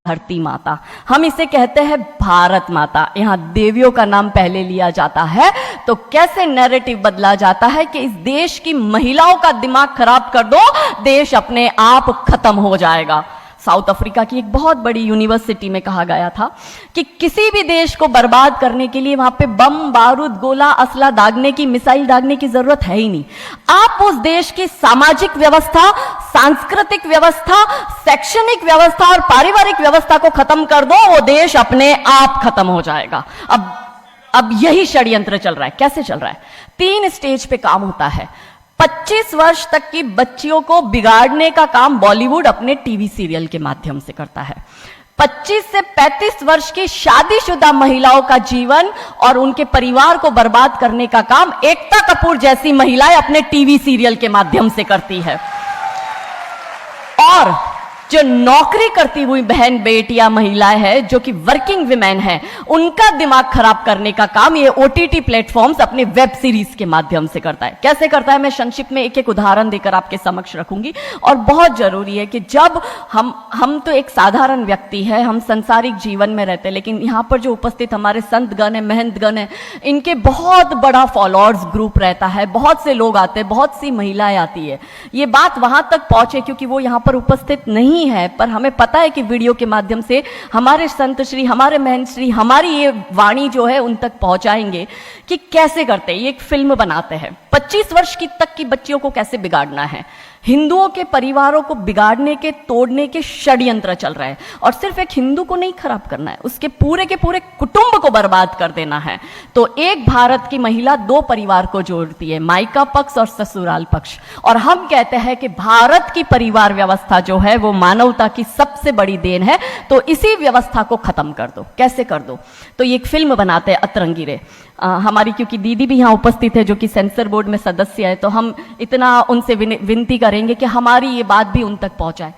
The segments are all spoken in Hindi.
धरती माता, हम इसे कहते हैं भारत माता। यहाँ देवियों का नाम पहले लिया जाता है तो कैसे नैरेटिव बदला जाता है कि इस देश की महिलाओं का दिमाग खराब कर दो, देश अपने आप खत्म हो जाएगा। साउथ अफ्रीका की एक बहुत बड़ी यूनिवर्सिटी में कहा गया था कि किसी भी देश को बर्बाद करने के लिए वहां पे बम, बारूद, गोला, असला दागने की, मिसाइल दागने की जरूरत है ही नहीं। आप उस देश की सामाजिक व्यवस्था, सांस्कृतिक व्यवस्था, शैक्षणिक व्यवस्था और पारिवारिक व्यवस्था को खत्म कर दो, वो देश अपने आप खत्म हो जाएगा। अब यही षड्यंत्र चल रहा है। कैसे चल रहा है? 3 स्टेज पे काम होता है। 25 वर्ष तक की बच्चियों को बिगाड़ने का काम बॉलीवुड अपने टीवी सीरियल के माध्यम से करता है। 25 से 35 वर्ष की शादीशुदा महिलाओं का जीवन और उनके परिवार को बर्बाद करने का काम एकता कपूर जैसी महिलाएं अपने टीवी सीरियल के माध्यम से करती है। और जो नौकरी करती हुई बहन, बेटियां, महिलाएं हैं, जो कि वर्किंग विमेन हैं, उनका दिमाग खराब करने का काम ये ओटीटी प्लेटफॉर्म्स अपने वेब सीरीज के माध्यम से करता है। कैसे करता है, मैं संक्षिप्त में एक एक उदाहरण देकर आपके समक्ष रखूंगी। और बहुत जरूरी है कि जब हम तो एक साधारण व्यक्ति है, हम संसारिक जीवन में रहते हैं, लेकिन यहाँ पर जो उपस्थित हमारे संतगण है, महंतगण है, इनके बहुत बड़ा फॉलोअर्स ग्रुप रहता है, बहुत से लोग आते हैं, बहुत सी महिलाएं आती है। ये बात वहां तक पहुंचे क्योंकि वो यहाँ पर उपस्थित नहीं है, पर हमें पता है कि वीडियो के माध्यम से हमारे संत श्री, हमारे महंत श्री हमारी ये वाणी जो है उन तक पहुंचाएंगे कि कैसे करते हैं। ये एक फिल्म बनाते हैं 25 वर्ष तक की बच्चियों को कैसे बिगाड़ना है। हिंदुओं के परिवारों को बिगाड़ने के, तोड़ने के षड्यंत्र चल रहा है। और सिर्फ एक हिंदू को नहीं खराब करना है, उसके पूरे के पूरे कुटुंब को बर्बाद कर देना है। तो एक भारत की महिला 2 परिवार को जोड़ती है, मायका पक्ष और ससुराल पक्ष। और हम कहते हैं कि भारत की परिवार व्यवस्था जो है वो मानवता की सबसे बड़ी देन है। तो इसी व्यवस्था को खत्म कर दो। कैसे कर दो? तो ये एक फिल्म बनाते हैं अतरंगी रे। हमारी क्योंकि दीदी भी यहाँ उपस्थित है जो कि सेंसर बोर्ड में सदस्य है, तो हम इतना उनसे विनती करेंगे कि हमारी ये बात भी उन तक पहुंचाए।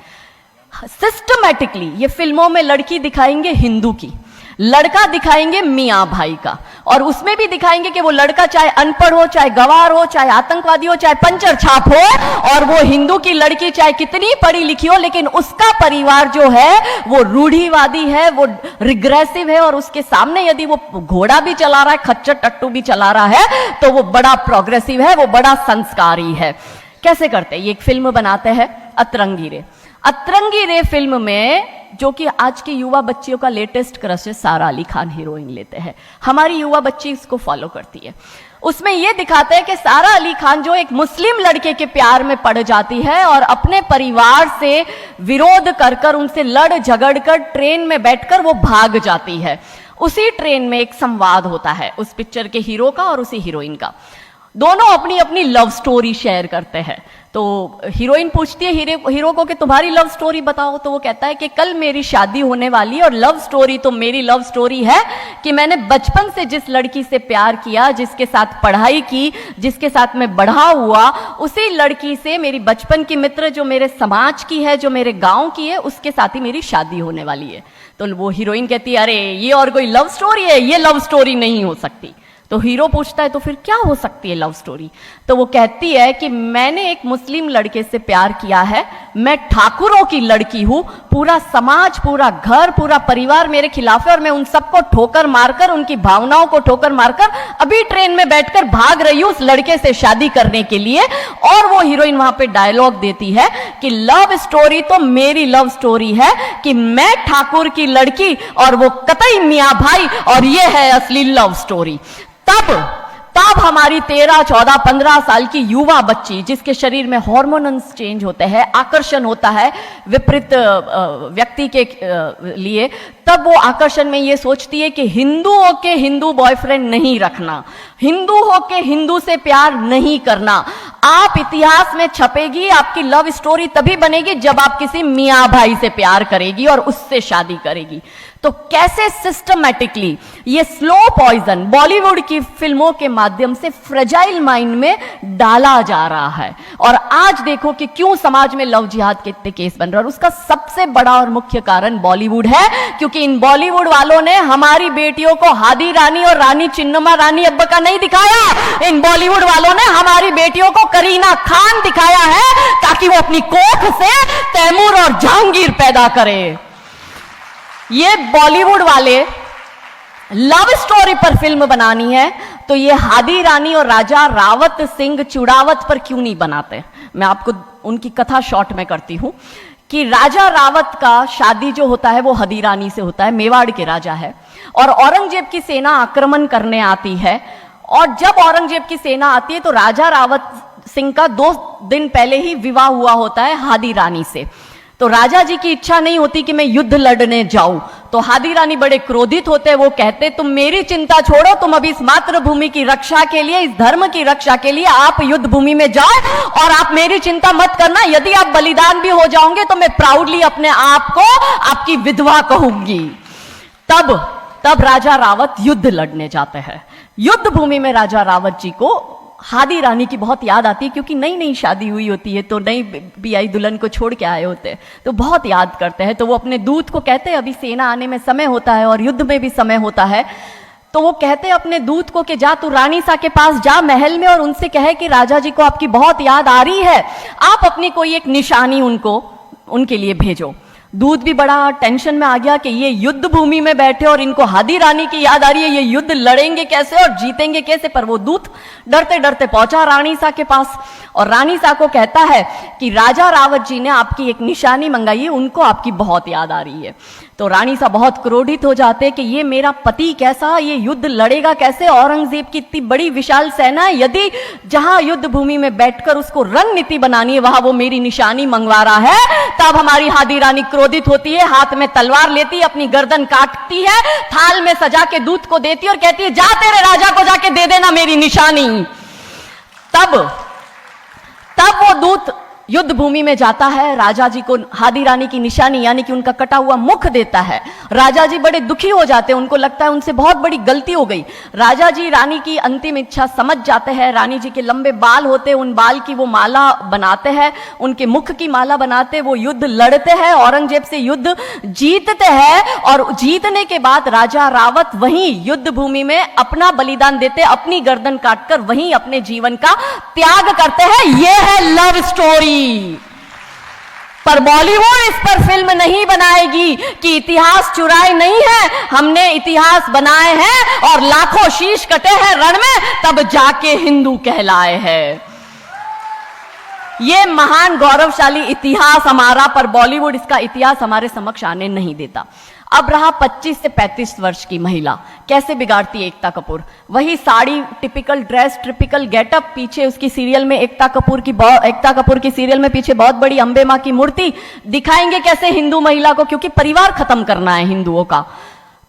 सिस्टमैटिकली ये फिल्मों में लड़की दिखाएंगे हिंदू की, लड़का दिखाएंगे मियाँ भाई का, और उसमें भी दिखाएंगे कि वो लड़का चाहे अनपढ़ हो, चाहे गवार हो, चाहे आतंकवादी हो, चाहे पंचर छाप हो, और वो हिंदू की लड़की चाहे कितनी पढ़ी लिखी हो, लेकिन उसका परिवार जो है वो रूढ़िवादी है, वो रिग्रेसिव है, और उसके सामने यदि वो घोड़ा भी चला रहा है, खच्चर टट्टू भी चला रहा है, तो वो बड़ा प्रोग्रेसिव है, वो बड़ा संस्कारी है। कैसे करते हैं? ये एक फिल्म बनाते हैं अतरंगी रे। अतरंगी रे फिल्म में जो कि आज की युवा बच्चियों का लेटेस्ट क्रश है, सारा अली खान हीरोइन लेते हैं। हमारी युवा बच्ची इसको फॉलो करती है। उसमें यह दिखाते हैं कि सारा अली खान जो एक मुस्लिम लड़के के प्यार में पड़ जाती है और अपने परिवार से विरोध कर उनसे लड़ झगड़ कर ट्रेन में बैठकर वो भाग जाती है। उसी ट्रेन में एक संवाद होता है उस पिक्चर के हीरो का और उसी हीरोइन का। दोनों अपनी अपनी लव स्टोरी शेयर करते हैं। तो हीरोइन पूछती है हीरो को कि तुम्हारी लव स्टोरी बताओ। तो वो कहता है कि कल मेरी शादी होने वाली, और लव स्टोरी तो मेरी लव स्टोरी है कि मैंने बचपन से जिस लड़की से प्यार किया, जिसके साथ पढ़ाई की, जिसके साथ मैं बढ़ा हुआ, उसी लड़की से, मेरी बचपन की मित्र जो मेरे समाज की है, जो मेरे गांव की है, उसके साथ ही मेरी शादी होने वाली है। तो वो हीरोइन कहती है अरे ये और कोई लव स्टोरी है? ये लव स्टोरी नहीं हो सकती। तो हीरो पूछता है तो फिर क्या हो सकती है लव स्टोरी? तो वो कहती है कि मैंने एक मुस्लिम लड़के से प्यार किया है, मैं ठाकुरों की लड़की हूं, पूरा समाज, पूरा घर, पूरा परिवार मेरे खिलाफ है, और मैं उन सबको ठोकर मारकर, उनकी भावनाओं को ठोकर मारकर अभी ट्रेन में बैठकर भाग रही हूं उस लड़के से शादी करने के लिए। और वो हीरोइन वहां पे डायलॉग देती है कि लव स्टोरी तो मेरी लव स्टोरी है कि मैं ठाकुर की लड़की और वो कतई मियाँ भाई, और ये है असली लव स्टोरी। तब हमारी 13, 14, 15 साल की युवा बच्ची, जिसके शरीर में हार्मोन्स चेंज होते हैं, आकर्षण होता है विपरीत व्यक्ति के लिए, तब वो आकर्षण में ये सोचती है कि हिंदुओं के हिंदू बॉयफ्रेंड नहीं रखना, हिंदू हो के हिंदू से प्यार नहीं करना। आप इतिहास में छपेगी, आपकी लव स्टोरी तभी बनेगी जब आप किसी मियाँ भाई से प्यार करेगी और उससे शादी करेगी। तो कैसे सिस्टमैटिकली ये स्लो पॉइजन बॉलीवुड की फिल्मों के माध्यम से फ्रेजाइल माइंड में डाला जा रहा है। और आज देखो कि क्यों समाज में लव जिहाद के इतने केस बन रहे हैं, और उसका सबसे बड़ा और मुख्य कारण बॉलीवुड है। क्योंकि इन बॉलीवुड वालों ने हमारी बेटियों को हादी रानी और रानी चिन्नमा रानी अब्बा का नहीं दिखाया, इन बॉलीवुड वालों ने हमारी बेटियों को करीना खान दिखाया है, ताकि वो अपनी कोख से तैमूर और जहांगीर पैदा करे। ये बॉलीवुड वाले लव स्टोरी पर फिल्म बनानी है तो ये हादी रानी और राजा रावत सिंह चुड़ावत पर क्यों नहीं बनाते? मैं आपको उनकी कथा शॉर्ट में करती हूं कि राजा रावत का शादी जो होता है वो हदी रानी से होता है, मेवाड़ के राजा है, और औरंगजेब की सेना आक्रमण करने आती है। और जब औरंगजेब की सेना आती है तो राजा रावत सिंह का 2 दिन पहले ही विवाह हुआ होता है हादी रानी से। तो राजा जी की इच्छा नहीं होती कि मैं युद्ध लड़ने जाऊं, तो हादी रानी बड़े क्रोधित होते हैं। वो कहते तुम मेरी चिंता छोड़ो, तुम अभी इस मातृभूमि की रक्षा के लिए, इस धर्म की रक्षा के लिए आप युद्ध भूमि में जाओ और आप मेरी चिंता मत करना। यदि आप बलिदान भी हो जाओगे तो मैं प्राउडली अपने आप को आपकी विधवा कहूंगी। तब राजा रावत युद्ध लड़ने जाते हैं। युद्ध भूमि में राजा रावत जी को हादी रानी की बहुत याद आती है, क्योंकि नई नई शादी हुई होती है तो नई बियाई दुल्हन को छोड़ के आए होते हैं, तो बहुत याद करते हैं। तो वो अपने दूत को कहते हैं, अभी सेना आने में समय होता है और युद्ध में भी समय होता है, तो वो कहते हैं अपने दूत को कि जा तू रानी सा के पास जा महल में और उनसे कहे कि राजा जी को आपकी बहुत याद आ रही है, आप अपनी कोई एक निशानी उनके लिए भेजो। दूत भी बड़ा टेंशन में आ गया कि ये युद्ध भूमि में बैठे और इनको हादी रानी की याद आ रही है, ये युद्ध लड़ेंगे कैसे और जीतेंगे कैसे। पर वो दूत डरते डरते पहुंचा रानी सा के पास और रानी सा को कहता है कि राजा रावत जी ने आपकी एक निशानी मंगाई है, उनको आपकी बहुत याद आ रही है। तो रानी सा बहुत क्रोधित हो जाते कि ये मेरा पति कैसा, ये युद्ध लड़ेगा कैसे, औरंगजेब की इतनी बड़ी विशाल सेना है, यदि जहां युद्ध भूमि में बैठकर उसको रणनीति बनानी है वहां वो मेरी निशानी मंगवा रहा है। तब हमारी हादी रानी क्रोधित होती है, हाथ में तलवार लेती है, अपनी गर्दन काटती है, थाल में सजा के दूत को देती है और कहती है जा तेरे राजा को जाके दे देना मेरी निशानी। तब वो दूत युद्ध भूमि में जाता है, राजा जी को हादी रानी की निशानी यानी कि उनका कटा हुआ मुख देता है। राजा जी बड़े दुखी हो जाते हैं, उनको लगता है उनसे बहुत बड़ी गलती हो गई। राजा जी रानी की अंतिम इच्छा समझ जाते हैं। रानी जी के लंबे बाल होते हैं, उन बाल की वो माला बनाते हैं, उनके मुख की माला बनाते, वो युद्ध लड़ते हैं, औरंगजेब से युद्ध जीतते हैं। और जीतने के बाद राजा रावत वहीं युद्ध भूमि में अपना बलिदान देते, अपनी गर्दन काटकर वहीं अपने जीवन का त्याग करते हैं। यह है लव स्टोरी। पर बॉलीवुड इस पर फिल्म नहीं बनाएगी कि इतिहास चुराए नहीं है, हमने इतिहास बनाए हैं और लाखों शीश कटे हैं रण में, तब जाके हिंदू कहलाए हैं। ये महान गौरवशाली इतिहास हमारा, पर बॉलीवुड इसका इतिहास हमारे समक्ष आने नहीं देता। अब रहा 25 से 35 वर्ष की महिला, कैसे बिगाड़ती है एकता कपूर। वही sari, typical dress, typical getup, पीछे उसकी सीरियल में एकता कपूर की सीरियल में पीछे बहुत बड़ी अंबे मां की मूर्ति। दिखाएंगे कैसे हिंदू महिला को, क्योंकि परिवार खत्म करना है हिंदुओं का।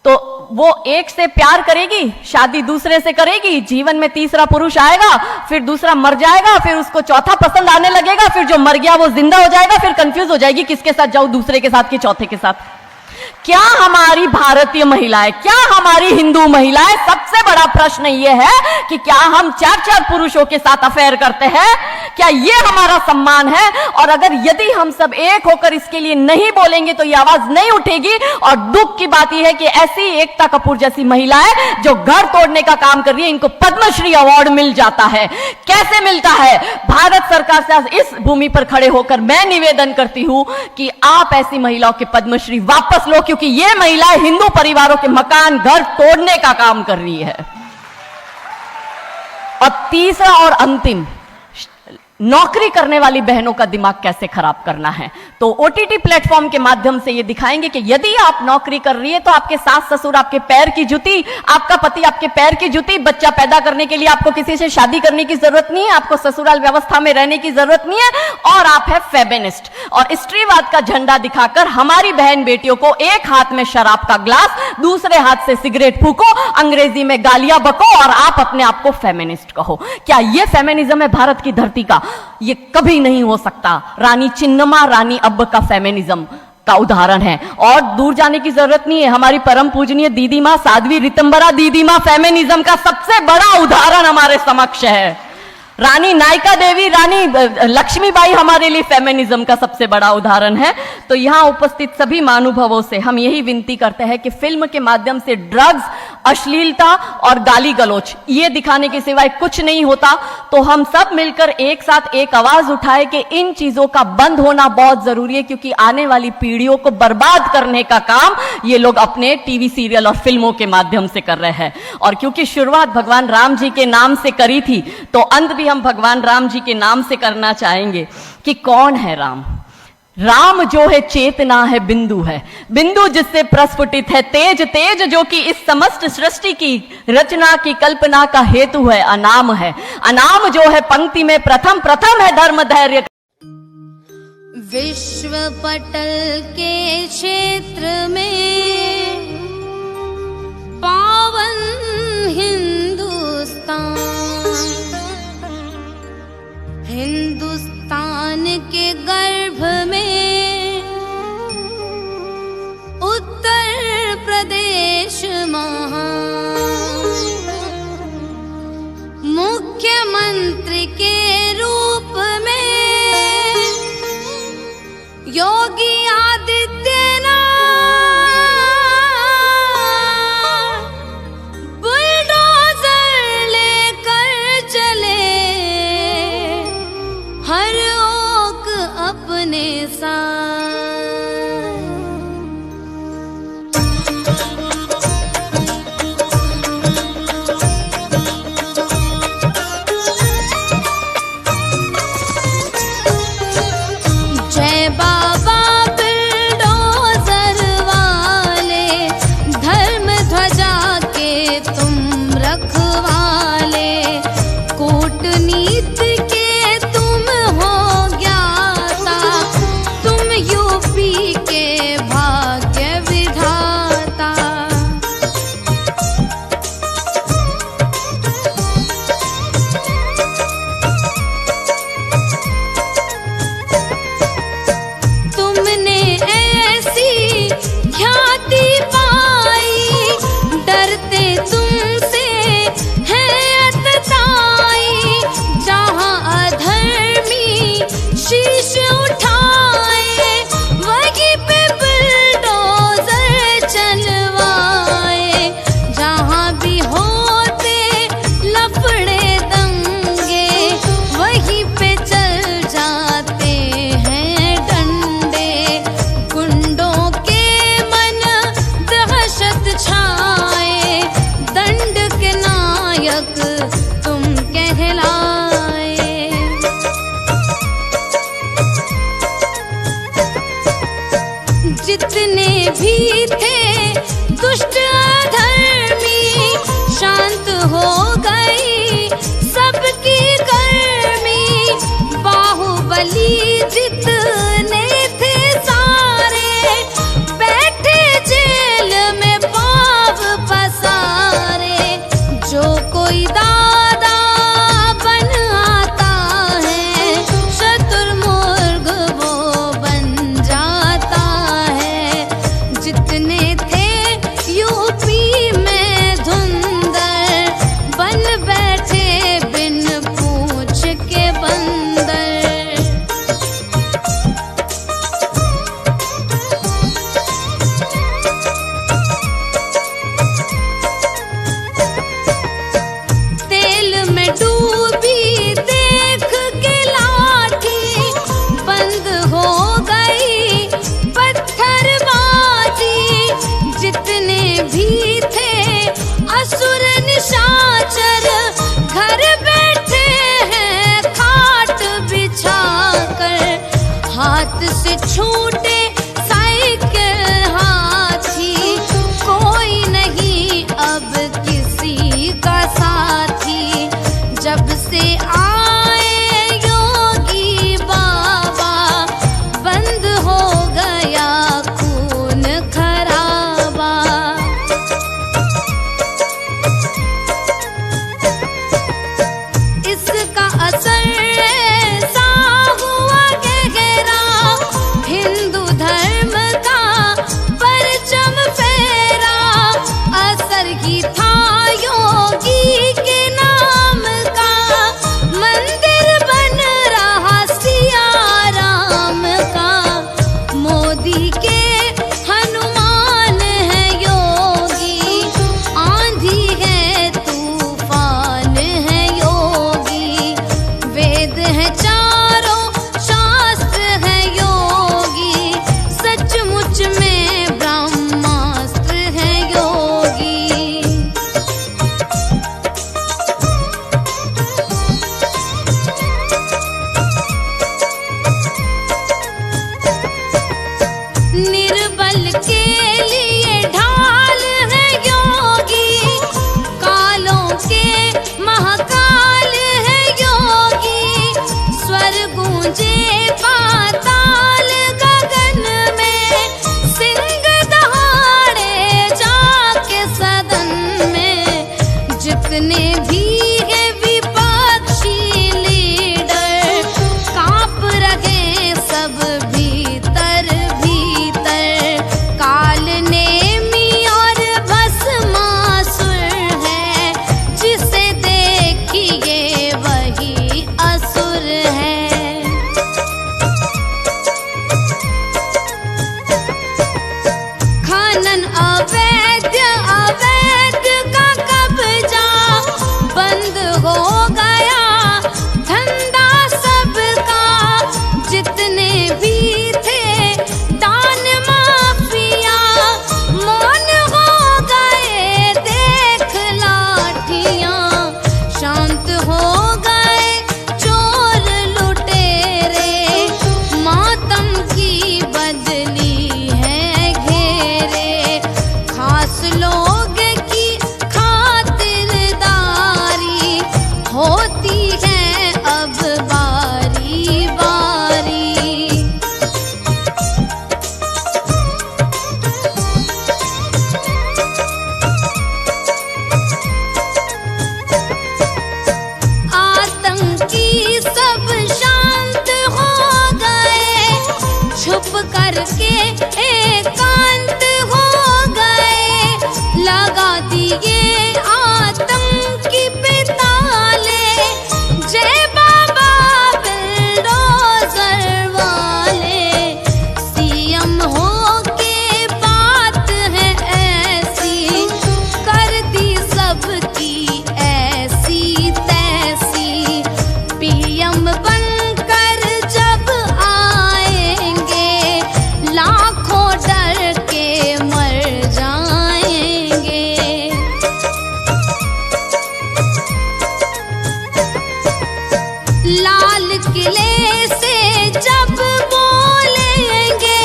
तो वो एक से प्यार करेगी, शादी दूसरे से करेगी, जीवन में तीसरा पुरुष आएगा, फिर दूसरा मर जाएगा, फिर उसको चौथा पसंद आने लगेगा, फिर जो मर गया वो जिंदा हो जाएगा, फिर कंफ्यूज हो जाएगी किसके साथ जाऊं, दूसरे के साथ कि चौथे के साथ। क्या हमारी भारतीय महिलाएं, क्या हमारी हिंदू महिलाएं, सबसे बड़ा प्रश्न यह है कि क्या हम 4-4 पुरुषों के साथ अफेयर करते हैं? क्या यह हमारा सम्मान है? और अगर यदि हम सब एक होकर इसके लिए नहीं बोलेंगे तो यह आवाज नहीं उठेगी। और दुख की बात यह है कि ऐसी एकता कपूर जैसी महिलाएं जो घर तोड़ने का काम कर रही है, इनको पद्मश्री अवार्ड मिल जाता है। कैसे मिलता है? भारत सरकार से इस भूमि पर खड़े होकर मैं निवेदन करती हूं कि आप ऐसी महिलाओं के पद्मश्री वापस लो, क्योंकि ये महिलाएं हिंदू परिवारों के मकान, घर तोड़ने का काम कर रही है। और तीसरा और अंतिम, नौकरी करने वाली बहनों का दिमाग कैसे खराब करना है। तो ओटीटी प्लेटफॉर्म के माध्यम से ये दिखाएंगे कि यदि आप नौकरी कर रही है तो आपके सास ससुर आपके पैर की जूती, आपका पति आपके पैर की जूती। बच्चा पैदा करने के लिए आपको किसी से शादी करने की जरूरत नहीं है, आपको ससुराल व्यवस्था में रहने की जरूरत नहीं है, और आप है फेमिनिस्ट। और स्त्रीवाद का झंडा दिखाकर हमारी बहन बेटियों को एक हाथ में शराब का ग्लास, दूसरे हाथ से सिगरेट फूको, अंग्रेजी में गालियां बको और आप अपने आप को फेमिनिस्ट कहो। क्या यह फेमिनिज्म है भारत की धरती का? ये कभी नहीं हो सकता। रानी चिन्नमा, रानी अब्ब का फेमिनिज्म का उदाहरण है, और दूर जाने की जरूरत नहीं है। हमारी परम पूजनीय दीदी मां साध्वी रितंबरा दीदी मां फेमिनिज्म का सबसे बड़ा उदाहरण हमारे समक्ष है। रानी नायका देवी, रानी लक्ष्मीबाई हमारे लिए फेमिनिज्म का सबसे बड़ा उदाहरण है। तो यहां उपस्थित सभी महानुभावों से हम यही विनती करते हैं कि फिल्म के माध्यम से ड्रग्स, अश्लीलता और गाली गलौच, ये दिखाने के सिवाय कुछ नहीं होता। तो हम सब मिलकर एक साथ एक आवाज उठाए कि इन चीजों का बंद होना बहुत जरूरी है, क्योंकि आने वाली पीढ़ियों को बर्बाद करने का काम ये लोग अपने टीवी सीरियल और फिल्मों के माध्यम से कर रहे हैं। और क्योंकि शुरुआत भगवान राम जी के नाम से करी थी, तो अंत भी हम भगवान राम जी के नाम से करना चाहेंगे कि कौन है राम। राम जो है चेतना है, बिंदु है, बिंदु जिससे प्रस्फुटित है तेज, तेज जो कि इस समस्त सृष्टि की रचना की कल्पना का हेतु है। अनाम है, अनाम जो है पंक्ति में प्रथम, प्रथम है धर्म धैर्य। विश्व पटल के क्षेत्र में पावन हिंदुस्तान, हिंदुस्तान के गर्भ में उत्तर प्रदेश महान, मुख्यमंत्री के रूप में योगी आदित्यनाथ, बुलडोजर लेकर चले हर ओक अपने साथ। जय बाबा बुलडोजर वाले, धर्म ध्वजा के तुम रखवाले, कूटनीति के तुम हो ज्ञाता, तुम यूपी के भाग्य विधाता। तुमने ऐसी ख्याति पाई, डरते तुमसे हैं अतताई, जहाँ अधर्मी शीश उठाए वहीं पे बुलडोजर चलवाए, जहाँ भी होते लफड़े दंगे वहीं पे चल जाते हैं डंडे, गुंडों के मन दहशत छाए, दंड के नायक तुम कहलाए। जितने भी थे दुष्ट अधर्मी, शांत हो गई सबकी गर्मी, बाहुबली जितने थे सारे बैठे जेल में पाव पसारे। जो कोई दादा बन आता है, शतुर्मुर्ग वो बन जाता है। जितने थे यूपी कल के लिए ढाल है योगी, कालों के महाकाल है योगी। स्वर गूंजे पाताल गगन में, सिंह दहाड़े जाके सदन में। जितने भी है विपक्षी लीडर, कांप रहे सब भीतर भीतर। काल नेमी और भस्मासुर है, जिसे देखिए वही असुर है। खनन अवैध अवैध का कब्जा बंद हो गया, धंधा सबका। जितने भी थे दान माफिया, मौन हो गए देख लाठियां। शांत हो गए चोर लुटेरे, मातम की बदली है घेरे। खास लोग की खातिरदारी होती है अब बारी बारी। आतंकी सब शांत हो गए, छुप करके एकांत हो गए। लगा दिए आतंकी पे ताले, जय बाबा बिल्डोजर वाले। सीएम हो के बात है ऐसी, कर दी सबकी ऐसी तैसी। पीएम बनकर जब आएंगे, लाखों डर के मर जाएंगे। लाल किले से जब बोलेंगे,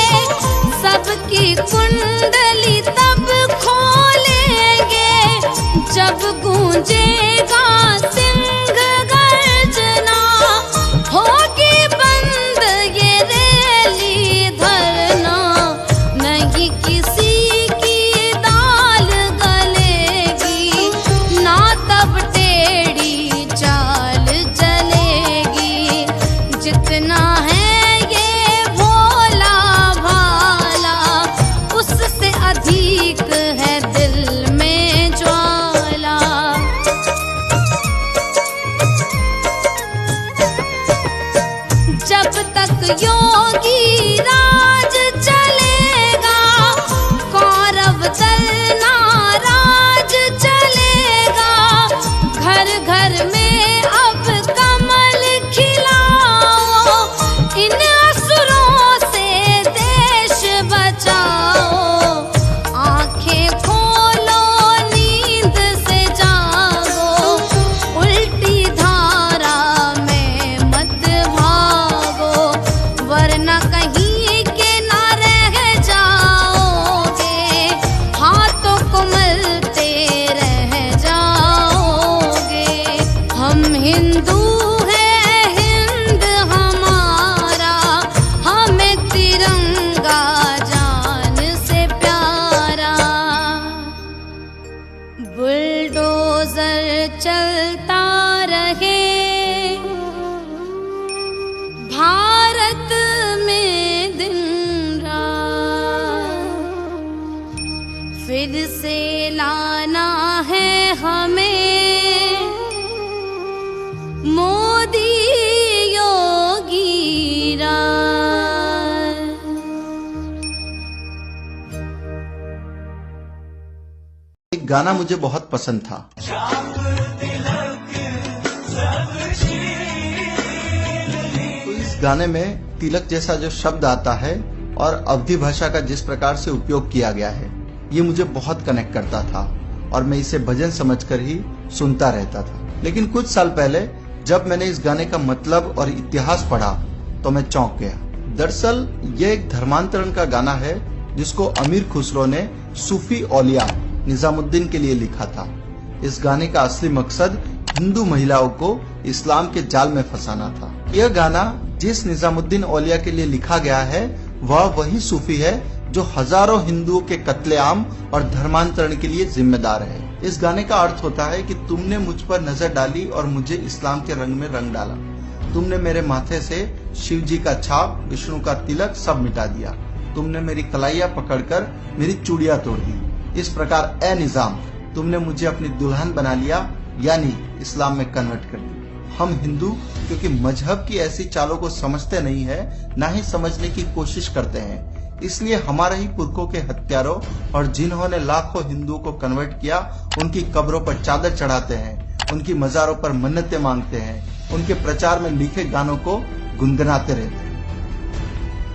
सबकी कुंडली तब खोलेंगे। जब गूंजेगा सिंह गर्जना, होगी बंद ये रैली धरना। नहीं किसी की दाल गलेगी, ना तब टेढ़ी चाल चलेगी। जितना है ये भोला भाला, उससे अधिक है दिल में ज्वाला। जब तक योगी राज चलेगा, कौरव दल नाराज चलेगा। घर घर में अब कमल खिलाओ, इन असुरों से देश बचाओ। आंखें खोलो नींद से जागो, उल्टी धारा में मत भागो। वरना कहीं के ना रह जाओगे, हाथों को मलते रह जाओगे। हम हिंदू हैं, हिंद हमारा, हमें तिरंगा जान से प्यारा। बुलडोजर चलता रहे भारत में दिन रात, फिर से लाना है हमें मोदी योगी राज। एक गाना मुझे बहुत पसंद था। तो इस गाने में तिलक जैसा जो शब्द आता है और अवधी भाषा का जिस प्रकार से उपयोग किया गया है, ये मुझे बहुत कनेक्ट करता था और मैं इसे भजन समझकर ही सुनता रहता था। लेकिन कुछ साल पहले जब मैंने इस गाने का मतलब और इतिहास पढ़ा तो मैं चौंक गया। दरअसल ये एक धर्मांतरण का गाना है जिसको अमीर खुसरो ने सूफी औलिया निजामुद्दीन के लिए लिखा था। इस गाने का असली मकसद हिंदू महिलाओं को इस्लाम के जाल में फंसाना था। यह गाना जिस निजामुद्दीन औलिया के लिए लिखा गया है वह वही सूफी है जो हजारों हिंदुओं के कत्लेआम और धर्मांतरण के लिए जिम्मेदार है। इस गाने का अर्थ होता है कि तुमने मुझ पर नजर डाली और मुझे इस्लाम के रंग में रंग डाला। तुमने मेरे माथे से शिव जी का छाप, विष्णु का तिलक सब मिटा दिया। तुमने मेरी कलाइयां पकड़कर मेरी चूड़ियां तोड़ दी। इस प्रकार ए निजाम, तुमने मुझे अपनी दुल्हन बना लिया, यानी इस्लाम में कन्वर्ट कर दी। हम हिंदू क्योंकि मजहब की ऐसी चालों को समझते नहीं है, ना ही समझने की कोशिश करते हैं, इसलिए हमारे ही पुरखों के हत्यारों और जिन्होंने लाखों हिंदुओं को कन्वर्ट किया, उनकी कब्रों पर चादर चढ़ाते हैं, उनकी मजारों पर मन्नतें मांगते हैं, उनके प्रचार में लिखे गानों को गुनगुनाते रहते हैं।